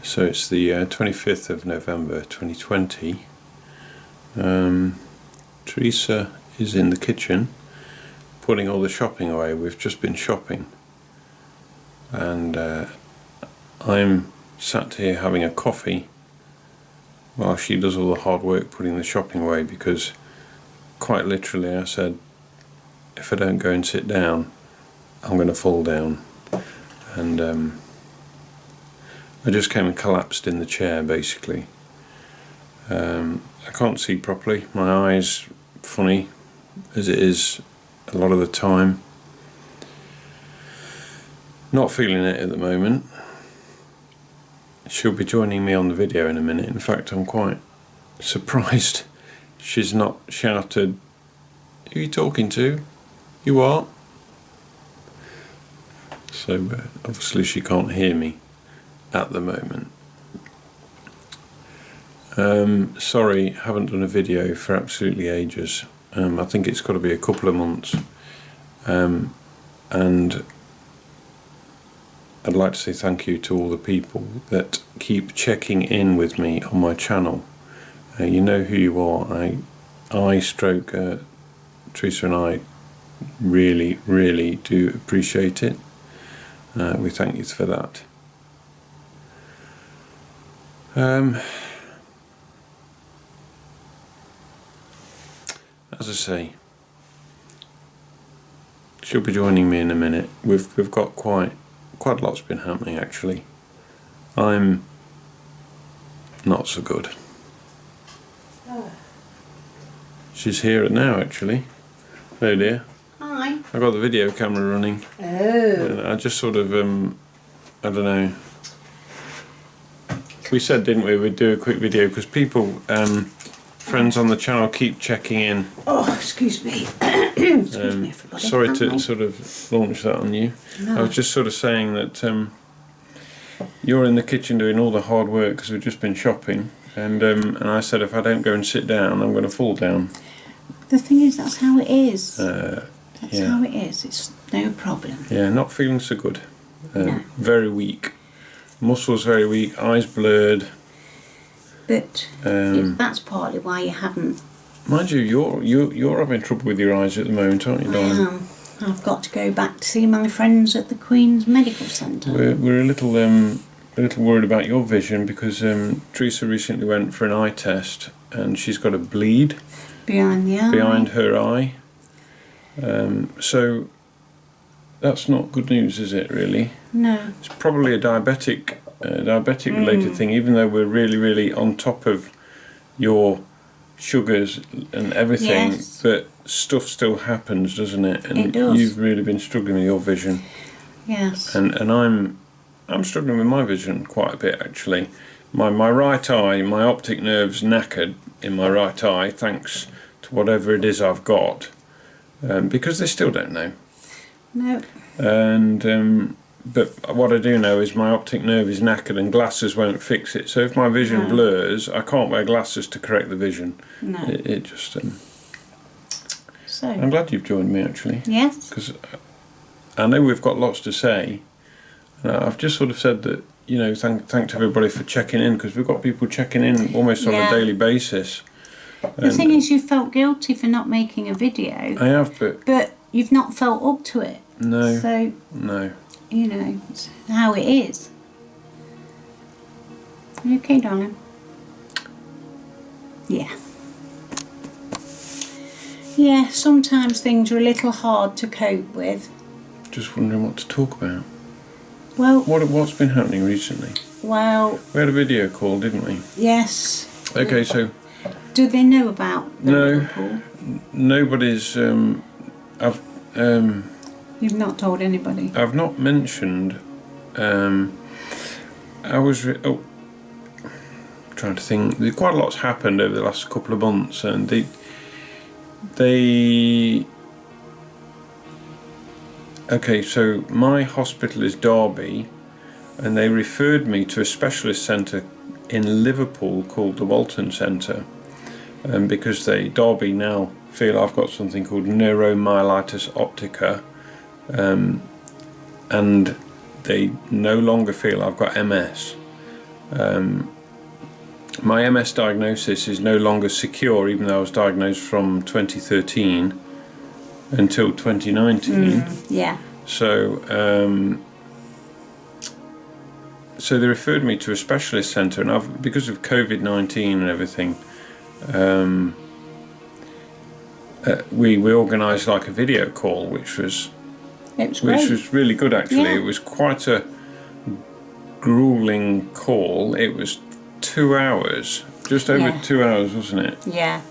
So it's the 25th of November 2020. Teresa is in the kitchen putting all the shopping away. We've just been shopping, and I'm sat here having a coffee while she does all the hard work putting the shopping away, because quite literally I said, if I don't go and sit down, I'm going to fall down. And I just came and collapsed in the chair, basically. I can't see properly. My eye's funny, as it is a lot of the time. Not feeling it at the moment. She'll be joining me on the video in a minute. In fact, I'm quite surprised she's not shouted, "Who are you talking to? You are?" So obviously she can't hear me at the moment. Sorry, haven't done a video for absolutely ages. I think it's got to be a couple of months. And I'd like to say thank you to all the people that keep checking in with me on my channel. You know who you are. Teresa and I really, really do appreciate it. We thank you for that. As I say, she'll be joining me in a minute. We've got quite a lot's been happening, actually. I'm not so good. She's here now, actually. Hello, dear. Hi. I got the video camera running. Oh. I just sort of I don't know. We said, didn't we, we'd do a quick video because people, friends on the channel, keep checking in. Oh, excuse me. Excuse me, everybody. Sorry to sort of launch that on you. No. I was just sort of saying that you're in the kitchen doing all the hard work because we've just been shopping, and I said if I don't go and sit down, I'm going to fall down. The thing is, that's how it is. That's how it is. It's no problem. Yeah, not feeling so good. No. Very weak. Muscles very weak. Eyes blurred. But that's partly why you haven't. Mind you, you're having trouble with your eyes at the moment, aren't you, darling? I've got to go back to see my friends at the Queen's Medical Centre. We're a little worried about your vision because Teresa recently went for an eye test and she's got a bleed Behind the eye. behind her eye. So that's not good news, is it? Really? No. It's probably a diabetic related thing. Even though we're really, really on top of your sugars and everything, Yes. but stuff still happens, doesn't it? And It does. you've really been struggling with your vision. Yes. And I'm struggling with my vision quite a bit, actually. My right eye, my optic nerve's knackered in my right eye, thanks to whatever it is I've got, because they still don't know. No. And but what I do know is my optic nerve is knackered and glasses won't fix it. So if my vision blurs, I can't wear glasses to correct the vision. No. It just. So. I'm glad you've joined me, actually. Yes. Because I know we've got lots to say. I've just sort of said that, you know, thanks everybody for checking in, because we've got people checking in almost on a daily basis. The thing is, you felt guilty for not making a video. I have, but you've not felt up to it. No. So, no. you know, it's how it is. You okay, darling? Yeah. Yeah, sometimes things are a little hard to cope with. Just wondering what to talk about. Well, What's been happening recently? well, We had a video call, didn't we? yes. Okay, so Do they know about the Liverpool? nobody's. You've not told anybody. I've not mentioned. I was trying to think. Quite a lot's happened over the last couple of months, and they. Okay, so my hospital is Derby, and they referred me to a specialist centre in Liverpool called the Walton Centre, because Derby now feel I've got something called Neuromyelitis Optica, and they no longer feel I've got MS. My MS diagnosis is no longer secure, even though I was diagnosed from 2013 until 2019. Yeah. So they referred me to a specialist centre, and because of COVID-19 and everything, we organised like a video call, which was really good actually. Yeah. It was quite a grueling call. It was 2 hours, just over 2 hours, wasn't it? Yeah.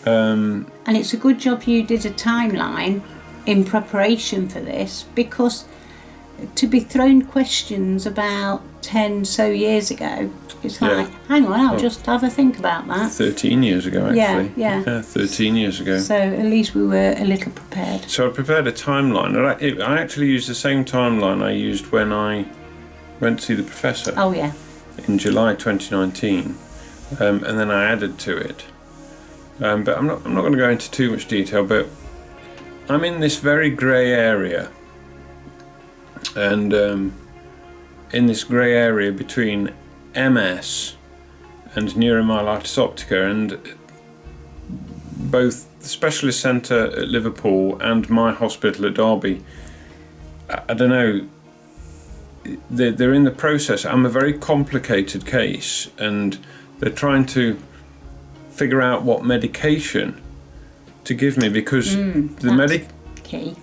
And it's a good job you did a timeline in preparation for this, because to be thrown questions about 10 so years ago, it's like, hang on, I'll just have a think about that. 13 years ago, actually. Yeah, 13 years ago. So at least we were a little prepared. So I prepared a timeline. I actually used the same timeline I used when I went to see the professor. Oh, yeah. In July 2019, and then I added to it. But I'm not going to go into too much detail, but I'm in this very grey area. And in this grey area between MS and Neuromyelitis Optica, and both the specialist centre at Liverpool and my hospital at Derby, I don't know, they're in the process. I'm a very complicated case, and they're trying to figure out what medication to give me, because Key.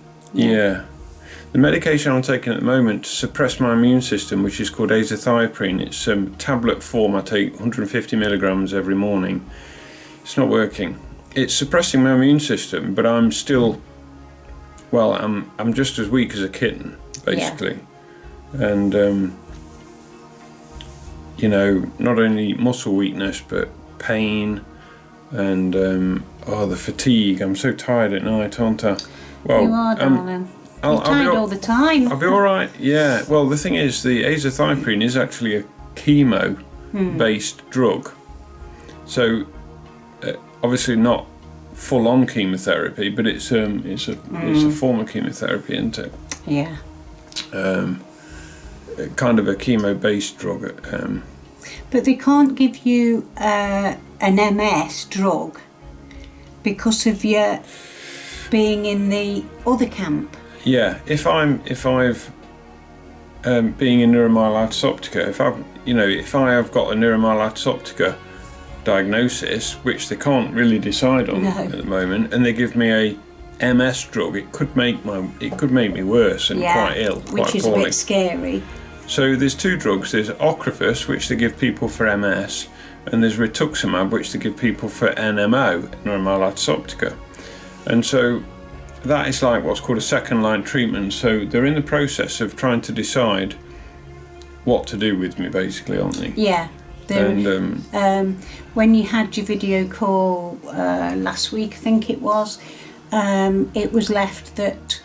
The medication I'm taking at the moment to suppress my immune system, which is called Azathioprine, it's tablet form. I take 150 milligrams every morning. It's not working. It's suppressing my immune system, but I'm still, well, I'm just as weak as a kitten, basically. And you know, not only muscle weakness, but pain and the fatigue. I'm so tired at night, aren't I? Well, you are, darling. You're tired all the time. I'll be all right. Yeah. Well, the thing is, the Azathioprine is actually a chemo-based drug. So, obviously not full-on chemotherapy, but it's a form of chemotherapy, isn't it? Yeah. Kind of a chemo-based drug. But they can't give you an MS drug because of your being in the other camp. Yeah, if I've being in Neuromyelitis Optica, if I have got a Neuromyelitis Optica diagnosis, which they can't really decide on at the moment, and they give me a MS drug, it could make me worse and quite ill, quite which is poorly. A bit scary. So there's two drugs. There's Ocrevus, which they give people for MS, and there's rituximab, which they give people for NMO, Neuromyelitis Optica. And so that is like what's called a second line treatment. So they're in the process of trying to decide what to do with me, basically, aren't they? Yeah. And when you had your video call last week, I think it was left that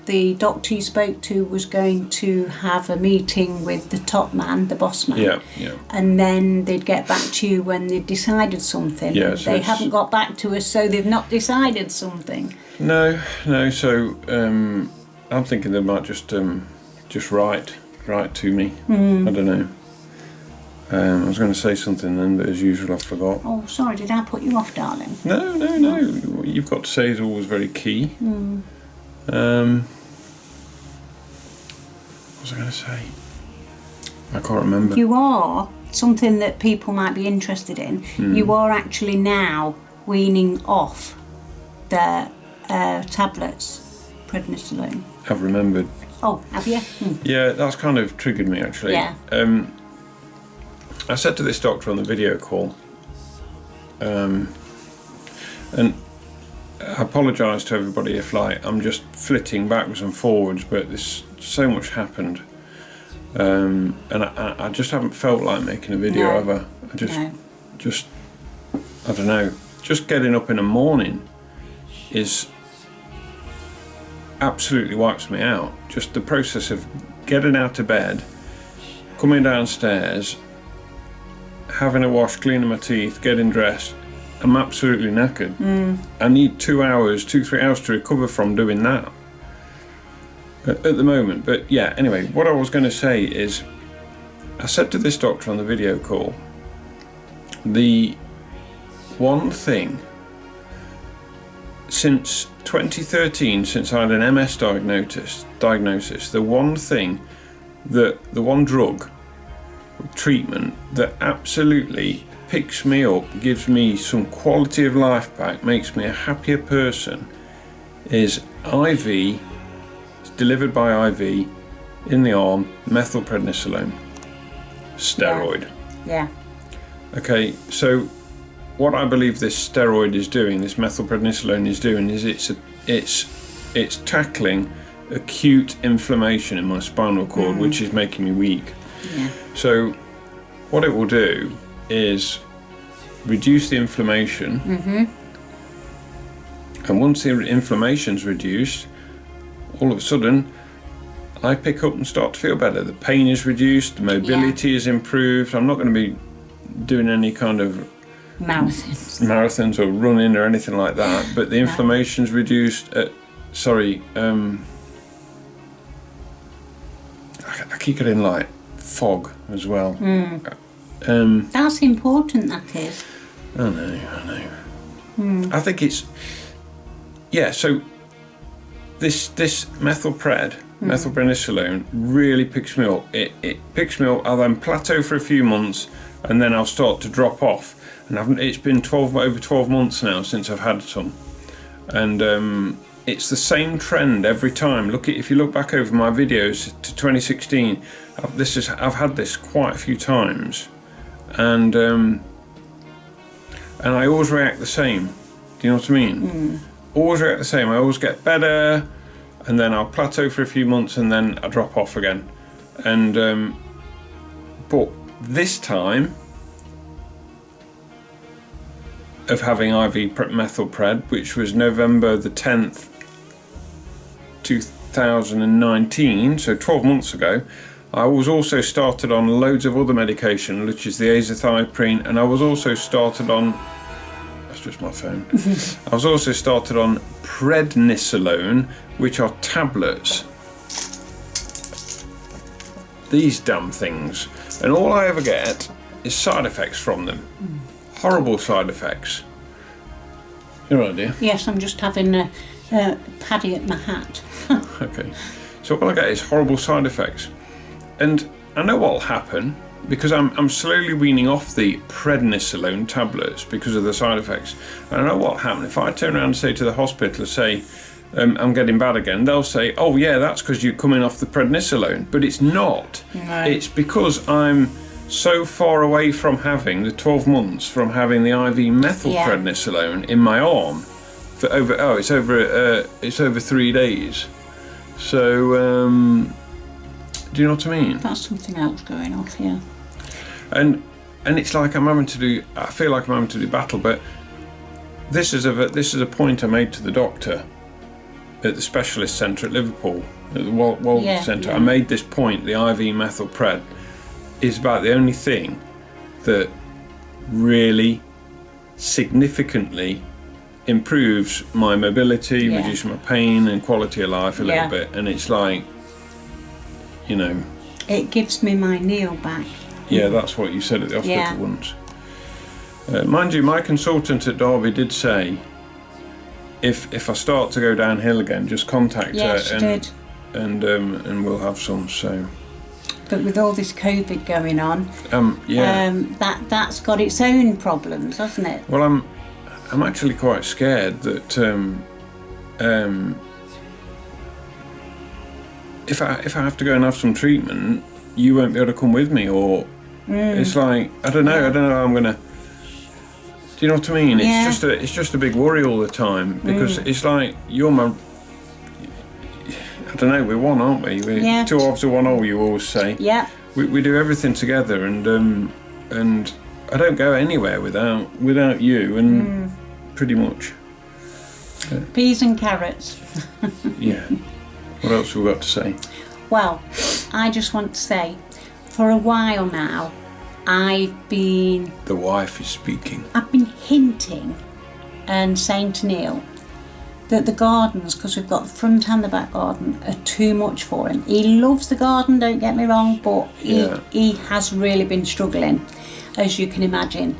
the doctor you spoke to was going to have a meeting with the top man, the boss man. Yeah. And then they'd get back to you when they'd decided something. Yeah, so they haven't got back to us, so they've not decided something. No. So I'm thinking they might just write to me. I don't know. I was going to say something then, but as usual I forgot. Oh, sorry, did I put you off, darling? No. What you've got to say is always very key. What was I going to say? I can't remember. You are, something that people might be interested in, you are actually now weaning off the tablets, Prednisolone. I've remembered. Oh, have you? Yeah, that's kind of triggered me actually. Yeah. I said to this doctor on the video call, and I apologise to everybody if I'm just flitting backwards and forwards, but there's so much happened, and I just haven't felt like making a video ever. Just I don't know. Just getting up in the morning is absolutely wipes me out. Just the process of getting out of bed, coming downstairs, having a wash, cleaning my teeth, getting dressed, I'm absolutely knackered. I need 2 hours, 2-3 hours to recover from doing that at the moment. But yeah, anyway, what I was going to say is I said to this doctor on the video call, the one thing since 2013, since I had an MS diagnosis, the one drug treatment that absolutely picks me up, gives me some quality of life back, makes me a happier person, is IV, it's delivered by IV in the arm, methylprednisolone, steroid. Yeah. Okay, so what I believe this steroid is doing, this methylprednisolone is doing, is it's tackling acute inflammation in my spinal cord, which is making me weak. Yeah. So what it will do is reduce the inflammation, and once the inflammation's reduced, all of a sudden I pick up and start to feel better. The pain is reduced, the mobility is improved. I'm not going to be doing any kind of marathons or running or anything like that, but the inflammation's reduced. I keep getting like fog as well. That's important, that is. I know. I think it's, so this methylprednisolone really picks me up. It picks me up. I'll then plateau for a few months, and then I'll start to drop off. And it's been over 12 months now since I've had some, and it's the same trend every time. If you look back over my videos to 2016, I've had this quite a few times, and I always react the same. Do you know what I mean? Always react the same. I always get better, and then I'll plateau for a few months, and then I drop off again. And but this time of having IV methylpred, which was November the 10th, 2019, so 12 months ago, I was also started on loads of other medication, which is the Azathioprine, and I was also started on, that's just my phone, I was also started on Prednisolone, which are tablets. These damn things. And all I ever get is side effects from them. Horrible side effects. You're right, dear? Yes, I'm just having a paddy at my hat. Okay. So all I get is horrible side effects. And I know what'll happen, because I'm slowly weaning off the Prednisolone tablets because of the side effects. And I know what'll happen. If I turn around and say to the hospital, say, I'm getting bad again, they'll say, oh yeah, that's because you're coming off the Prednisolone. But it's not. No. It's because I'm so far away from having the 12 months from having the IV methylprednisolone in my arm for it's over 3 days. So do you know what I mean? That's something else going off, yeah. And it's like I feel like I'm having to do battle, but this is a point I made to the doctor at the specialist centre at Liverpool, at the Walton Centre. I made this point: the IV methylpred is about the only thing that really significantly improves my mobility, reduces my pain and quality of life a little bit. And it's like, it gives me my kneel back. Yeah, that's what you said at the hospital once. Mind you, my consultant at Derby did say, if I start to go downhill again, just contact her, and we'll have some. So. But with all this COVID going on, that's got its own problems, hasn't it? Well, I'm actually quite scared that if I have to go and have some treatment, you won't be able to come with me, or it's like I don't know how I'm gonna. Do you know what I mean? Yeah. It's just a big worry all the time, because it's like you're my. I don't know, we're one, aren't we? We're two halves of one whole, you always say. Yeah. We do everything together, and I don't go anywhere without you, and pretty much. Peas and carrots. Yeah. What else have we got to say? Well, I just want to say, for a while now, I've been... The wife is speaking. I've been hinting and saying to Neil that the gardens, because we've got the front and the back garden, are too much for him. He loves the garden, don't get me wrong, but he has really been struggling, as you can imagine.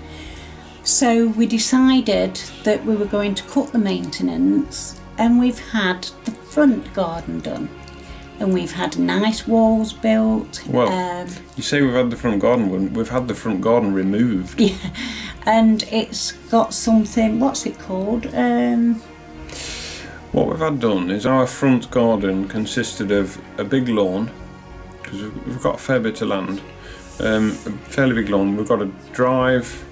So we decided that we were going to cut the maintenance, and we've had the front garden done. And we've had nice walls built. Well, you say we've had the front garden, we've had the front garden removed. Yeah, and it's got something, what's it called? What we've had done is our front garden consisted of a big lawn, because we've got a fair bit of land, a fairly big lawn. We've got a drive,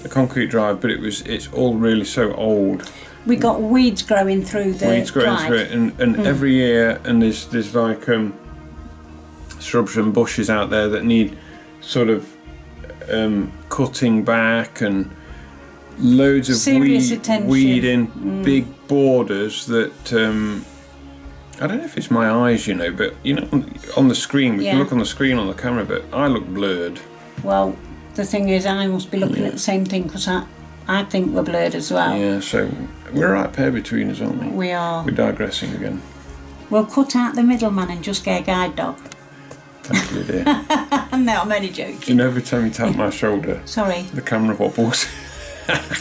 a concrete drive, but it's all really so old. We got weeds growing through the drive. Through it, and every year, and there's like shrubs and bushes out there that need sort of cutting back, and loads of weeding big borders that I don't know if it's my eyes, but on the screen we can look on the screen on the camera, but I look blurred. Well, the thing is, I must be looking at the same thing, because I think we're blurred as well. Yeah, so we're a right pair between us, aren't we? We are. We're digressing again. We'll cut out the middleman and just get a guide dog. Thank you, dear. No, I'm only joking. Every time you tap my shoulder, sorry, the camera wobbles.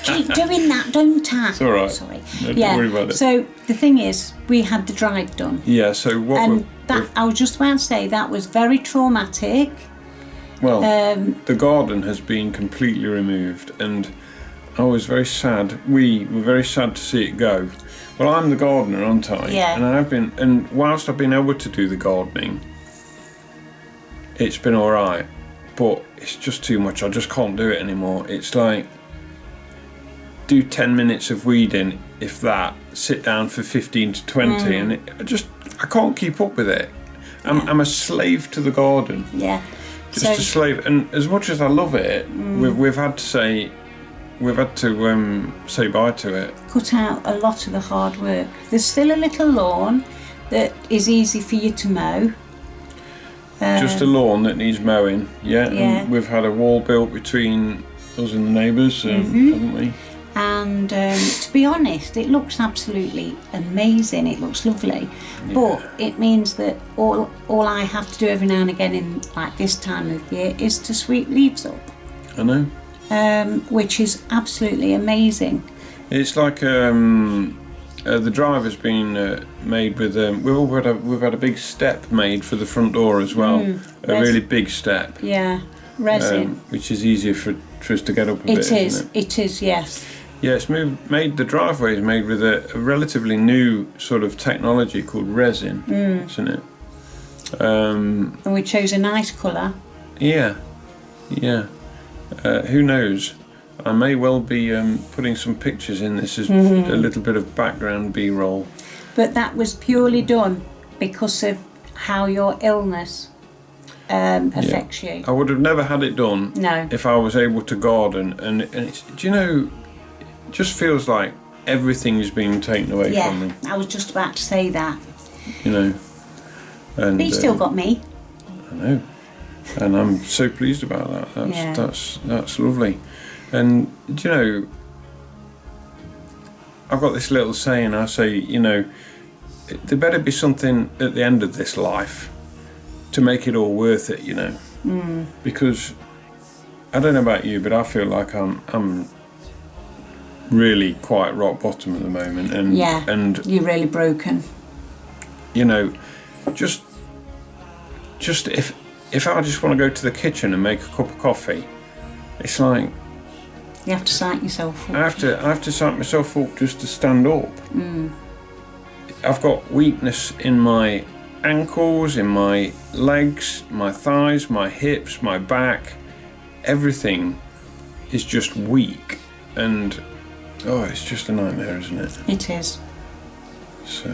Keep doing that, don't tap. It's all right. Sorry. No, don't worry about it. So the thing is, we had the drive done. Yeah. So what? And I was just about to say that was very traumatic. Well, the garden has been completely removed, and I was very sad. We were very sad to see it go. Well, I'm the gardener, aren't I? Yeah. And whilst I've been able to do the gardening, it's been all right, but it's just too much. I just can't do it anymore. It's like, do 10 minutes of weeding, if that, sit down for 15 to 20, and I can't keep up with it. I'm a slave to the garden. Yeah. Just a slave, and as much as I love it, we've had to say bye to it. Cut out a lot of the hard work. There's still a little lawn that is easy for you to mow. Just a lawn that needs mowing, Yeah. And we've had a wall built between us and the neighbours, haven't we? And to be honest, it looks absolutely amazing. It looks lovely, but it means that all I have to do every now and again in like this time of year is to sweep leaves up. I know. Which is absolutely amazing. It's like the drive has been made with. We've had a big step made for the front door as well. A really big step. Yeah, resin. Which is easier for us to get up a bit. Isn't it? It is. Yes. Yeah, it's made. The driveway is made with a relatively new sort of technology called resin, isn't it? And we chose a nice colour. Yeah. Who knows? I may well be putting some pictures in this as a little bit of background B-roll. But that was purely done because of how your illness affects you. I would have never had it done if I was able to garden. And it's, it just feels like everything is being taken away from me. I was just about to say that. And, but you still got me. I know. And I'm so pleased about that. That's lovely. And I've got this little saying. I say, there better be something at the end of this life to make it all worth it. Because I don't know about you, but I feel like I'm really quite rock bottom at the moment. And you're really broken. Just if I just want to go to the kitchen and make a cup of coffee, it's like you have to psych yourself up. I have to psych myself up just to stand up. I've got weakness in my ankles, in my legs, my thighs, my hips, my back. Everything is just weak, and it's just a nightmare, isn't it? It is. So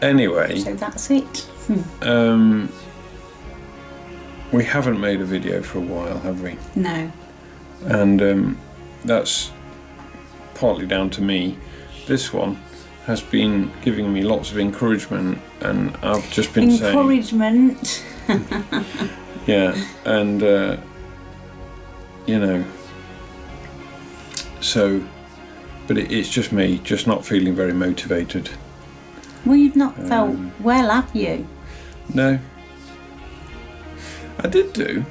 anyway. So that's it. We haven't made a video for a while, have we? No. And that's partly down to me. This one has been giving me lots of encouragement, and I've just been saying... Encouragement. Yeah, and so... but it's just me, just not feeling very motivated. Well, you've not felt well, have you? No. I did do.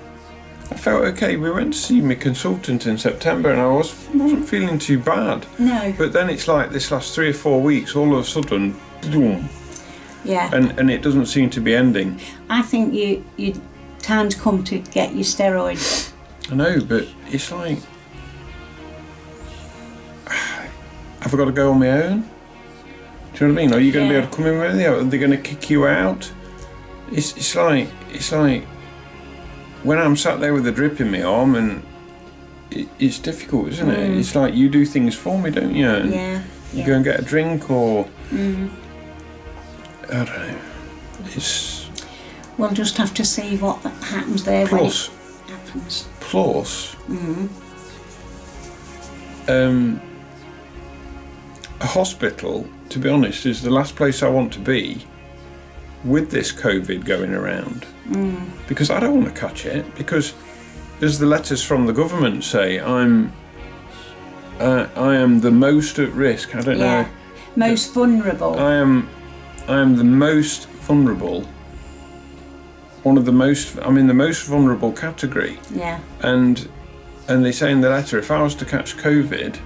I felt okay. We went to see my consultant in September and I wasn't feeling too bad. No. But then it's like this last 3 or 4 weeks, all of a sudden, boom. Yeah. And it doesn't seem to be ending. I think you time's come to get your steroids. I know, but it's like, have I got to go on my own? Do you know what I mean? Are you going to be able to come in with me? Are they going to kick you out? It's like when I'm sat there with a drip in my arm, and it's difficult, isn't it? It's like you do things for me, don't you? And you go and get a drink, or I don't know. We'll just have to see what happens there when it happens. Plus, a hospital, to be honest, is the last place I want to be with this COVID going around. Because I don't want to catch it, because as the letters from the government say, I am the most at risk. I don't know. Most vulnerable. I am the most vulnerable. I'm in the most vulnerable category. Yeah. And they say in the letter, if I was to catch COVID,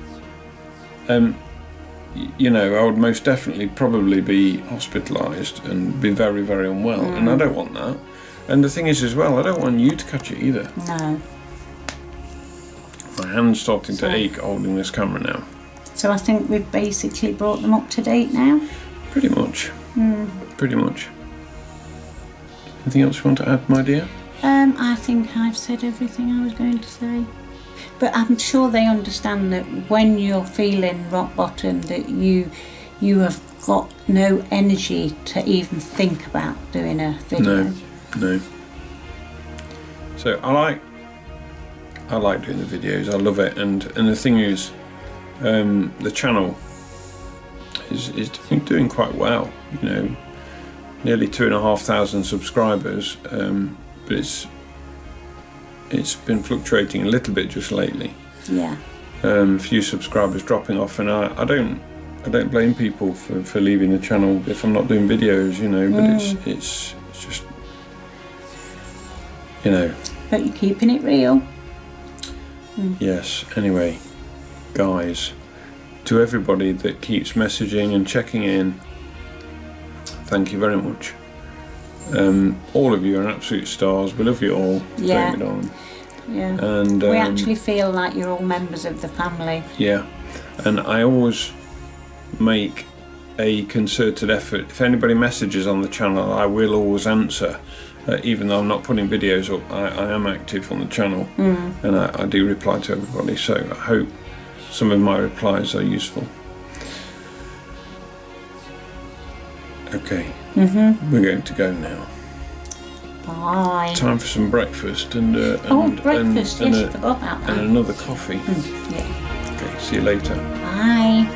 you know, I would most definitely probably be hospitalised and be very, very unwell. And I don't want that. And the thing is as well, I don't want you to catch it either. No. My hand's starting to ache holding this camera now. So I think we've basically brought them up to date now. Pretty much. Pretty much. Anything else you want to add, my dear? I think I've said everything I was going to say. But I'm sure they understand that when you're feeling rock bottom, that you have got no energy to even think about doing a video. No. So I like doing the videos. I love it, and the thing is, the channel is doing quite well. You know, nearly 2,500 subscribers, but it's been fluctuating a little bit just lately. Yeah. A few subscribers dropping off, and I don't blame people for leaving the channel if I'm not doing videos, you know. But it's just, you know. But you're keeping it real. Yes. Anyway, guys, to everybody that keeps messaging and checking in, thank you very much. All of you are absolute stars. We love you all. Yeah. Yeah. And we actually feel like you're all members of the family. Yeah. And I always make a concerted effort. If anybody messages on the channel, I will always answer. Even though I'm not putting videos up, I am active on the channel, and I do reply to everybody. So I hope some of my replies are useful. Okay. We're going to go now. Bye. Time for some breakfast and breakfast. Yes, I forgot about that. And another coffee. Yeah. Okay. See you later. Bye.